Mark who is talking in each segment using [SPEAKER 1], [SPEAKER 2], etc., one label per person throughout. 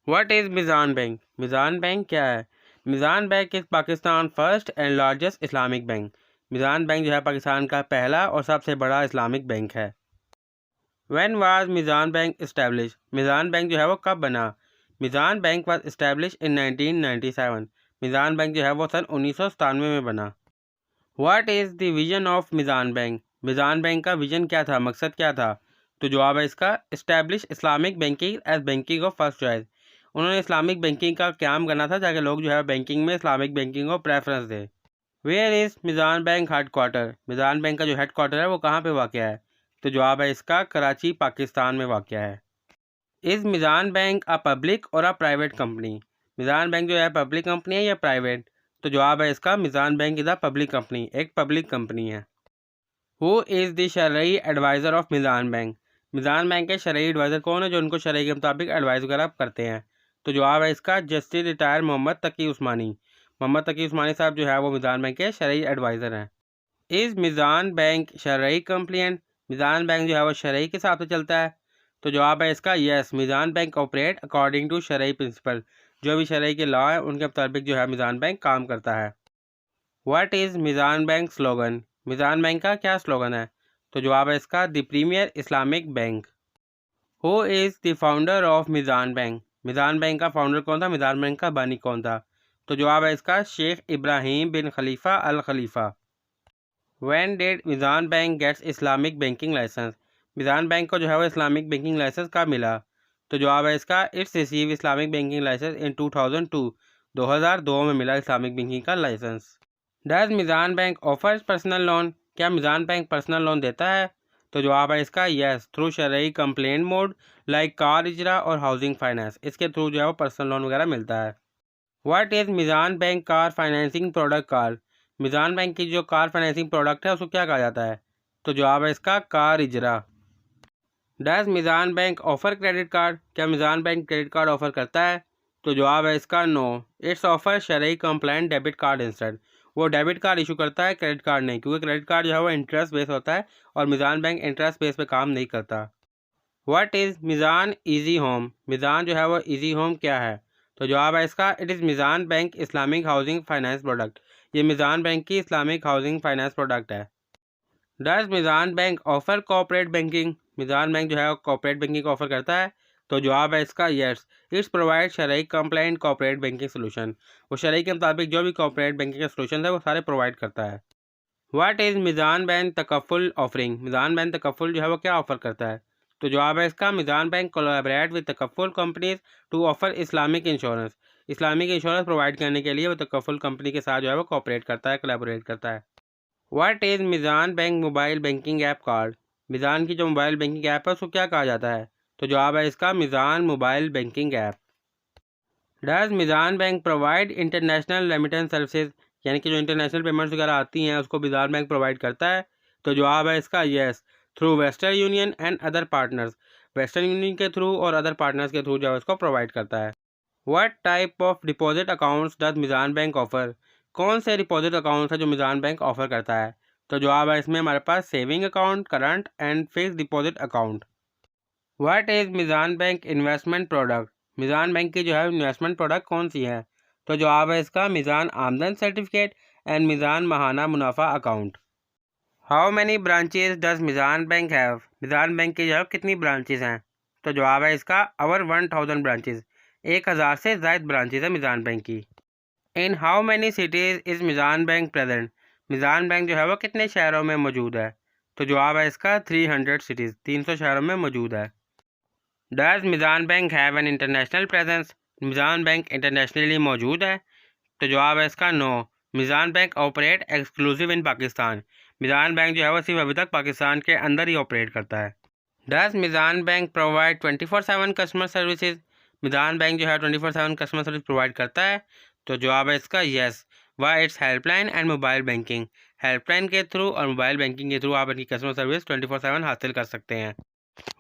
[SPEAKER 1] What is Meezan bank? Meezan bank क्या है? Meezan bank is Pakistan first and largest Islamic bank. Meezan bank जो है पाकिस्तान का पहला और सबसे बड़ा इस्लामिक बैंक है। When was Meezan bank establish? Meezan bank जो है वो कब बना? Meezan bank was establish in 1997। Meezan bank जो है वो सन 1997 में बना। What is the vision of Meezan bank? Meezan bank का विजन क्या था, मकसद क्या था? तो जवाब है इसका establish Islamic banking as banking of first choice. उन्होंने इस्लामिक बैंकिंग का क्याम करना था ताकि लोग जो है बैंकिंग में इस्लामिक बैंकिंग को प्रेफरेंस दें। Where is Meezan bank head quarter? Meezan bank का जो हेड क्वार्टर है वो कहाँ पे वाक़या है? तो जवाब है इसका कराची, पाकिस्तान में वाक़या है। Is Meezan bank a public और a private company? Meezan bank जो है पब्लिक कंपनी है या प्राइवेट? तो जवाब है इसका Meezan bank is a public company, एक पब्लिक कंपनी है। हु इज़ द शरई adviser of Meezan bank? Meezan bank के शरई एडवाइज़र कौन है जो उनको शरई के मुताबिक एडवाइस वगैरह करते हैं? तो जवाब है इसका जस्टिस रिटायर मोहम्मद तकी उस्मानी। मोहम्मद तकी उस्मानी साहब जो है वो मिज़ान बैंक के शरई एडवाइज़र हैं। इज़ मिज़ान बैंक शरई कंप्लियंट? मिज़ान बैंक जो है वो शरई के हिसाब से चलता है? तो जवाब है इसका yes, Meezan bank operate according to शरई प्रिंसिपल। जो भी शरई के लॉ है उनके मुताबिक जो है मिज़ान बैंक काम करता है। What is Meezan bank slogan? Meezan bank का क्या स्लोगन है? तो जवाब है इसका the premier Islamic bank. Who is the founder of Meezan bank? Meezan bank का फाउंडर कौन था, मिज़ान बैंक का बानी कौन था? तो जवाब है इसका Sheikh Ibrahim bin Khalifa Al Khalifa. When did Meezan bank gets Islamic banking license? Meezan bank को जो है वो इस्लामिक बैंकिंग लाइसेंस कब मिला? तो जवाब है इसका it's receive Islamic banking license in 2002। 2002 में मिला इस्लामिक बैंकिंग का license. Does Meezan bank offers personal loan? क्या मिज़ान बैंक पर्सनल लोन देता है? तो जवाब है इसका यस, थ्रू शरई कंप्लेंट मोड लाइक कार इजरा और हाउसिंग फाइनेंस। इसके थ्रू जो है वो पर्सनल लोन वगैरह मिलता है। What is Meezan bank car financing product car? Meezan bank की जो कार फाइनेंसिंग प्रोडक्ट है उसको क्या कहा जाता है? तो जवाब है इसका कार इजरा। Does Meezan bank offer credit card? क्या Meezan bank credit card offer करता है? तो जवाब है इसका नो, इट्स ऑफर शरई कंप्लाइंट डेबिट कार्ड इंस्टेड। वो डेबिट कार्ड इशू करता है, क्रेडिट कार्ड नहीं, क्योंकि क्रेडिट कार्ड जो है वो इंटरेस्ट बेस होता है और मिज़ान बैंक इंटरेस्ट बेस पे काम नहीं करता। What is Meezan easy home? Meezan जो है वो ईजी होम क्या है? तो जवाब है इसका it is Meezan bank Islamic housing finance product. ये मिज़ान बैंक की इस्लामिक हाउसिंग फाइनेंस प्रोडक्ट है। Does Meezan bank offer corporate banking? Meezan bank जो है कॉर्पोरेट बैंकिंग ऑफर करता है? तो जवाब है इसका यस, इट्स प्रोवाइड शरई कंप्लाइंट कॉर्पोरेट बैंकिंग सोल्यूशन। वो शरई के मुताबिक जो भी कॉर्पोरेट बैंकिंग के सोल्यूशन है वो सारे प्रोवाइड करता है। व्हाट इज़ मिज़ान बैंक तकफ़ुल ऑफरिंग? मिज़ान बैंक तकफ़ुल जो है वो क्या ऑफर करता है? तो जवाब है इसका मिज़ान बैंक कोलैबोरेट विद तकफ़ुल companies to offer Islamic insurance. Islamic insurance provide करने के लिए वो तकफ़ुल कंपनी के साथ जो है वो कॉपरेट करता है, कोलैबोरेट करता है। What is Meezan bank mobile banking app card? Meezan की जो मोबाइल बैंकिंग ऐप है उसको क्या कहा जाता है? तो जवाब है इसका Meezan mobile banking app. Does Meezan bank provide international remittance services? यानी कि जो इंटरनेशनल पेमेंट्स वगैरह आती हैं उसको मिज़ान बैंक प्रोवाइड करता है? तो जवाब है इसका yes, through western union and other partners. Western union के थ्रू और अदर पार्टनर्स के थ्रू जो है उसको प्रोवाइड करता है। What type of deposit accounts does Meezan bank offer? कौन से डिपॉजिट अकाउंट्स है जो मिज़ान बैंक ऑफर करता है? तो जवाब है इसमें हमारे पास saving account, current and fix deposit account. What is Meezan bank investment product? Meezan bank की जो है इन्वेस्टमेंट प्रोडक्ट कौन सी है? तो जवाब है इसका मिज़ान आमदन सर्टिफिकेट एंड मिज़ान महाना मुनाफा account. How many branches does Meezan bank have? Meezan bank की जो है कितनी ब्रांचेज हैं? तो जवाब है इसका ओवर 1000 ब्रांचेज। 1000 से ज़ायद ब्रांचेज है मिज़ान बैंक की। In how many cities is Meezan bank present? Meezan bank जो है वो कितने शहरों में मौजूद है? तो जवाब है इसका 300 सिटीज़, 300 शहरों में मौजूद है। Does Meezan bank have an international presence? Meezan bank internationally मौजूद है? तो जवाब है इसका no, Meezan bank operate exclusive in Pakistan. Meezan bank जो है वो सिर्फ अभी तक पाकिस्तान के अंदर ही ऑपरेट करता है। Does Meezan bank provide 24/7 customer services? Meezan bank जो है 24/7 कस्टमर सर्विस प्रोवाइड करता है? तो जवाब है इसका yes, why it's helpline and mobile banking. Helpline के थ्रू और मोबाइल बैंकिंग के थ्रू आप अपनी कस्टमर सर्विस 24/7 हासिल कर सकते हैं।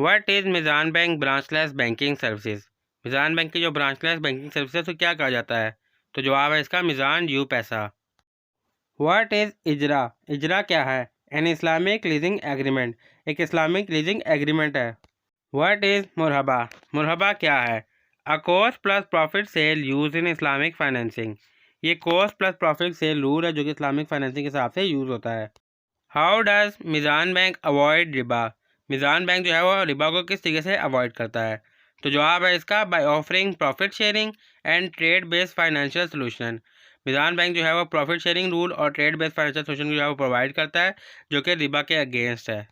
[SPEAKER 1] What is Meezan bank branchless banking services? Meezan bank की जो ब्रांचलेस बैंकिंग सर्विसेज को क्या कहा जाता है? तो जवाब है इसका मिज़ान यू पैसा। व्हाट इज़ इजरा? इजरा क्या है? An Islamic leasing agreement. एक इस्लामिक लीजिंग एग्रीमेंट है। व्हाट इज़ मुरहबा? मुरहबा क्या है? A cost plus profit sale use in Islamic financing. ये cost plus profit sale rule है जो कि इस्लामिक फाइनेंसिंग के हिसाब से यूज़ होता है। How does Meezan bank avoid रिबा। मीज़ान बैंक जो है वो रिबा को किस तरीके से अवॉइड करता है? तो जवाब है इसका by offering profit sharing and trade based financial solution. Meezan bank जो है वो प्रॉफिट शेयरिंग रूल और ट्रेड बेस्ड फाइनेंशियल सोल्यूशन जो है वो प्रोवाइड करता है जो कि रिबा के अगेंस्ट है।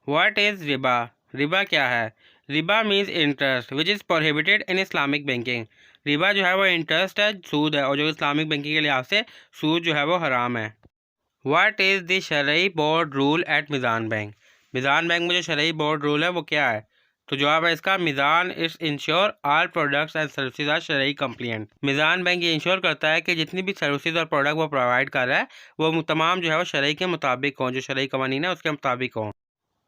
[SPEAKER 1] What is Riba? रिबा क्या है? Riba means interest which is prohibited in Islamic banking. Riba जो है वो इंटरेस्ट है, सूद है, और जो इस्लामिक बैंकिंग के लिहाज से सूद जो है वो हराम है। व्हाट इज़ द शरई board rule at Meezan bank. Meezan bank में जो शरई बोर्ड रूल है वो क्या है? तो जवाब है इसका Meezan is ensure all products and services are शरई कंप्लिएंट। मीज़ान बैंक ये इंश्योर करता है कि जितनी भी सर्विसेज और प्रोडक्ट वो प्रोवाइड कर रहा है वो तमाम जो है वो शरई के मुताबिक हों, जो शरई कवानीन है उसके मुताबिक हों।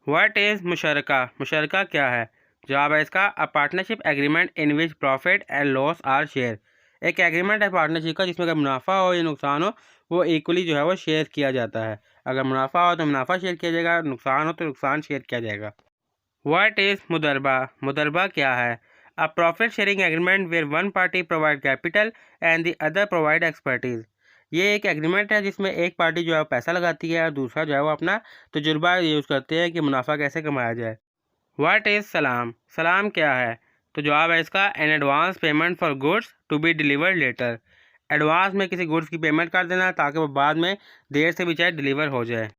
[SPEAKER 1] What is मुशरका? मुशरका क्या है? जवाब है इसका a partnership agreement in which profit and loss are share. एक एग्रीमेंट है पार्टनरशिप का जिसमें अगर मुनाफा हो या नुकसान हो वो इक्वली जो है वो शेयर किया जाता है। अगर मुनाफा हो तो मुनाफा शेयर किया जाएगा, नुकसान हो तो नुकसान शेयर किया जाएगा। What is मुदरबा? मुदरबा क्या है? A profit sharing agreement where one party provide capital and the other provide expertise. ये एक एग्रीमेंट है जिसमें एक पार्टी जो है वो पैसा लगाती है और दूसरा जो है वो अपना तजुर्बा यूज़ करते हैं कि मुनाफा कैसे कमाया जाए। व्हाट इज़ सलाम? सलाम क्या है? तो जवाब है इसका an advance payment for goods to be delivered later. Advance में किसी गुड्स की पेमेंट कर देना ताकि वो बाद में देर से भी चाहे डिलीवर हो जाए।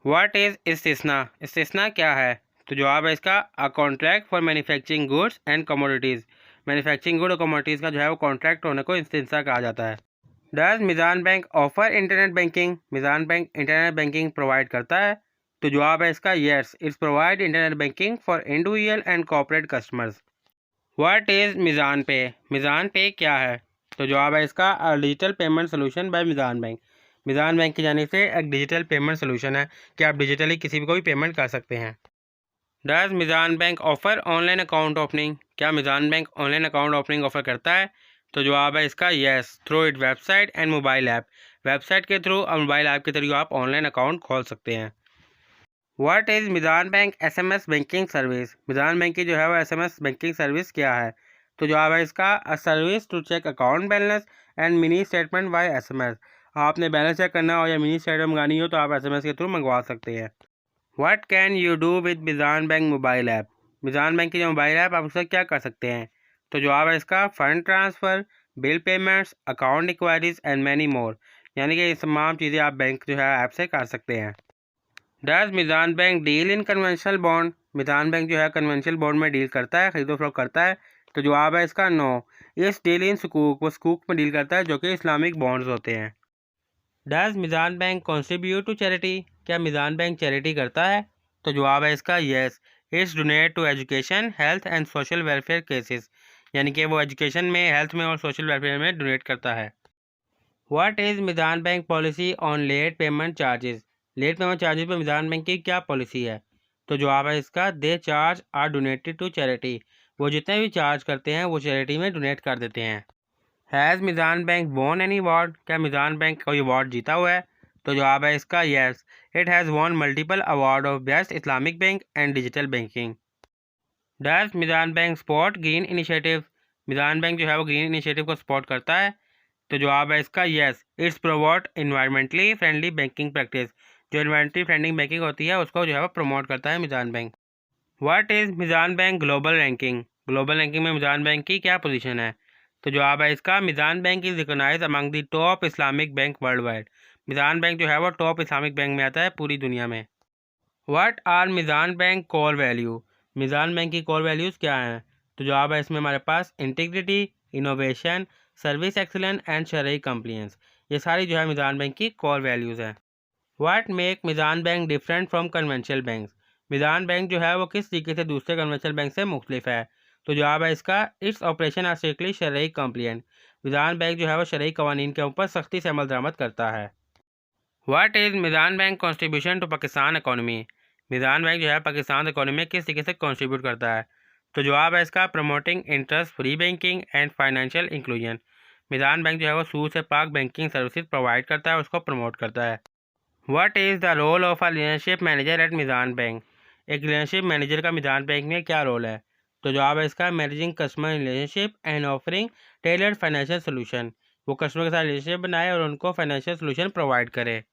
[SPEAKER 1] What is इस्तिस्ना? इस्तिस्ना क्या है? तो जवाब है इसका a contract for manufacturing goods and commodities. Manufacturing good और कमोडिटीज़ का जो है वो कॉन्ट्रैक्ट होने को इस्तिस्ना कहा जाता है। Does Meezan bank offer internet banking? Meezan bank internet banking provide करता है? तो जवाब है इसका yes, it's provide internet banking for individual and corporate customers. What is Meezan pay? Meezan pay क्या है? तो जवाब है इसका a digital payment solution by Meezan bank. Meezan bank की जानिब से एक डिजिटल पेमेंट सोल्यूशन है कि आप डिजिटली किसी को भी पेमेंट कर सकते हैं। Does Meezan bank offer online account opening? क्या Meezan bank online account opening offer करता है? तो जवाब है इसका yes, through it website and mobile app. Website के थ्रू और मोबाइल ऐप के थ्रू आप ऑनलाइन अकाउंट खोल सकते हैं। What is Meezan bank SMS banking service? Meezan bank की जो है वो एसएमएस बैंकिंग सर्विस क्या है? तो जवाब है इसका a service to check account balance and mini statement by SMS. आपने बैलेंस चेक करना हो या मिनी स्टेटमेंट मंगानी हो तो आप एसएमएस के थ्रू मंगवा सकते हैं। What can you do with Meezan bank mobile app? Meezan bank की जो मोबाइल ऐप आप उससे क्या कर सकते हैं? तो जवाब है इसका fund transfer, bill payments, account inquiries and many more. यानी कि ये तमाम चीज़ें आप बैंक जो है ऐप से कर सकते हैं। Does Meezan bank deal in conventional bond? Meezan bank जो है कन्वेंशनल बॉन्ड में डील करता है, खरीदो फरोख्त करता है? तो जवाब है इसका नो, इस डील इन सुकूक, वो सुकूक में डील करता है जो कि इस्लामिक बॉन्ड्स होते हैं। Does Meezan bank contribute to charity? क्या मीज़ान बैंक चैरिटी करता है? तो जवाब है इसका yes, it's donate to education, health and social welfare causes. यानी कि वो एजुकेशन में, हेल्थ में और सोशल वेलफेयर में डोनेट करता है। What is Meezan bank policy on late payment charges? Late payment charges पर मीज़ान बैंक की क्या पॉलिसी है? तो जवाब है इसका the charge are donated to charity. वो जितने भी चार्ज करते हैं वो चैरिटी में डोनेट कर देते हैं। Has Meezan bank won any award? क्या मीज़ान बैंक कोई अवार्ड जीता हुआ है? तो जवाब है इसका yes, it has won multiple award of best Islamic bank and digital banking. Does Meezan bank support green initiative? Meezan bank जो है वो ग्रीन इनिशिएटिव को सपोर्ट करता है? तो जवाब है इसका yes, it's promote environmentally friendly banking practice. जो इन्वायरमेंटली फ्रेंडली बैंकिंग होती है उसको जो है वो प्रमोट करता है Meezan bank. What is Meezan bank global ranking? Global ranking में मीज़ान बैंक की क्या पोजीशन है? तो जवाब है इसका Meezan bank is recognised among the top Islamic bank world wide. Meezan bank जो है वो टॉप इस्लामिक बैंक में आता है पूरी दुनिया में। What are Meezan bank core value? Meezan bank की कोर वैल्यूज़ क्या हैं? तो जवाब है इसमें हमारे पास integrity, innovation, service excellence and शरई कंप्लायंस। ये सारी जो है मीज़ान बैंक की कोर वैल्यूज़ हैं। What make Meezan bank different from conventional bank? Meezan bank जो है वो किस तरीके से दूसरे कन्वेंशनल बैंक से मुख्तलिफ है? तो जवाब है इसका इट्स ऑपरेशन आर स्ट्रिक्टली शरई कंप्लिएंट। मीज़ान बैंक जो है वो शरई कवानीन के ऊपर सख्ती से अमल दरामद करता है। What is Meezan bank contribution to Pakistan economy? Meezan bank जो है पाकिस्तान इकोनॉमी में किस तरीके से कॉन्ट्रीब्यूट करता है? तो जवाब है इसका promoting interest free banking and financial inclusion. Meezan bank जो है वो सूद से पाक बैंकिंग सर्विसेज प्रोवाइड करता है, उसको प्रमोट करता है। What is the role of a relationship manager at Meezan bank? एक रिलेशनशिप मैनेजर का मीज़ान बैंक में क्या रोल है? तो जवाब है इसका managing customer relationship and offering tailored financial solution. वो कस्टमर के साथ रिलेशनशिप बनाए और उनको फाइनेंशियल सोल्यूशन प्रोवाइड करे।